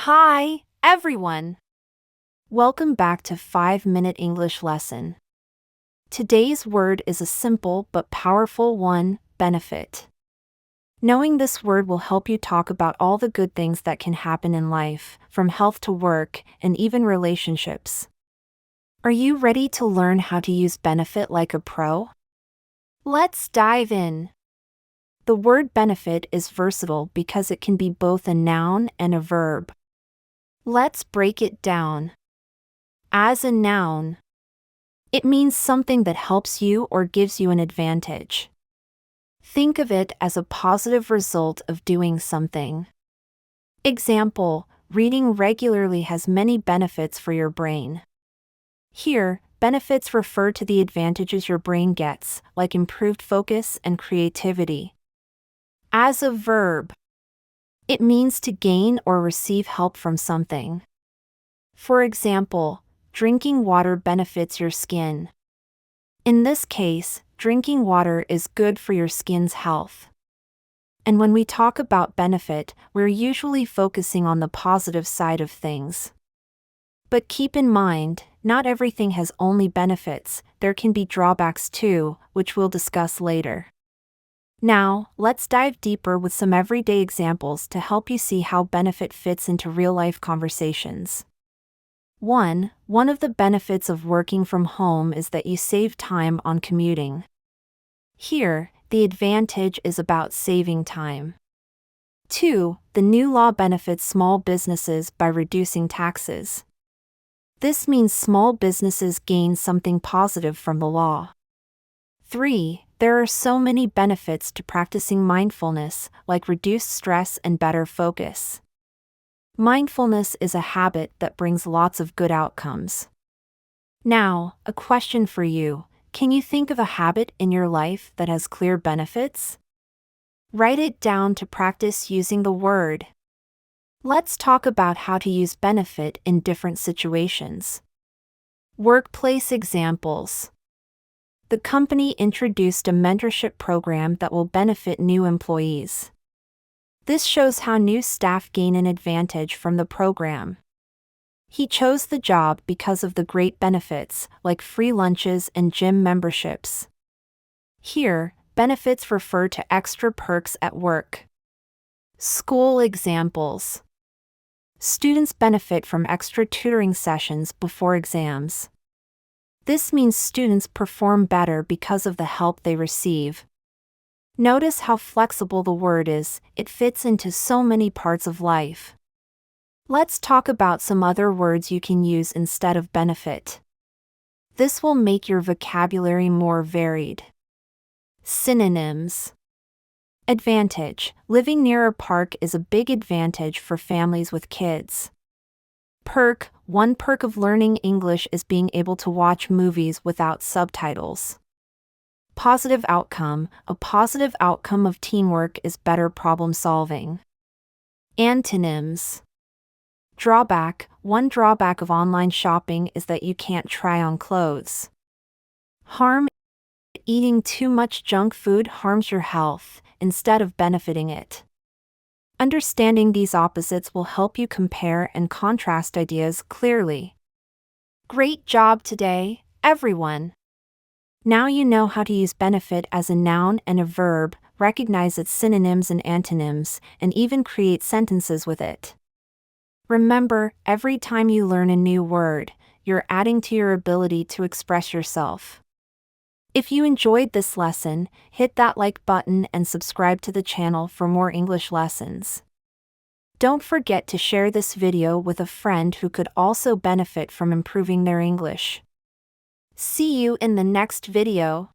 Hi, everyone. Welcome back to 5-Minute English Lesson. Today's word is a simple but powerful one, benefit. Knowing this word will help you talk about all the good things that can happen in life, from health to work, and even relationships. Are you ready to learn how to use benefit like a pro? Let's dive in. The word benefit is versatile because it can be both a noun and a verb. Let's break it down. As a noun, it means something that helps you or gives you an advantage. Think of it as a positive result of doing something. Example, reading regularly has many benefits for your brain. Here, benefits refer to the advantages your brain gets, like improved focus and creativity. As a verb, it means to gain or receive help from something. For example, drinking water benefits your skin. In this case, drinking water is good for your skin's health. And when we talk about benefit, we're usually focusing on the positive side of things. But keep in mind, not everything has only benefits, there can be drawbacks too, which we'll discuss later. Now, let's dive deeper with some everyday examples to help you see how benefit fits into real-life conversations. 1. One of the benefits of working from home is that you save time on commuting. Here, the advantage is about saving time. 2. The new law benefits small businesses by reducing taxes. This means small businesses gain something positive from the law. 3. There are so many benefits to practicing mindfulness, like reduced stress and better focus. Mindfulness is a habit that brings lots of good outcomes. Now, a question for you. Can you think of a habit in your life that has clear benefits? Write it down to practice using the word. Let's talk about how to use benefit in different situations. Workplace examples. The company introduced a mentorship program that will benefit new employees. This shows how new staff gain an advantage from the program. He chose the job because of the great benefits, like free lunches and gym memberships. Here, benefits refer to extra perks at work. School examples. Students benefit from extra tutoring sessions before exams. This means students perform better because of the help they receive. Notice how flexible the word is, it fits into so many parts of life. Let's talk about some other words you can use instead of benefit. This will make your vocabulary more varied. Synonyms. Advantage. Living near a park is a big advantage for families with kids. Perk. One perk of learning English is being able to watch movies without subtitles. Positive outcome. A positive outcome of teamwork is better problem solving. Antonyms. Drawback. One drawback of online shopping is that you can't try on clothes. Harm. Eating too much junk food harms your health, instead of benefiting it. Understanding these opposites will help you compare and contrast ideas clearly. Great job today, everyone! Now you know how to use benefit as a noun and a verb, recognize its synonyms and antonyms, and even create sentences with it. Remember, every time you learn a new word, you're adding to your ability to express yourself. If you enjoyed this lesson, hit that like button and subscribe to the channel for more English lessons. Don't forget to share this video with a friend who could also benefit from improving their English. See you in the next video.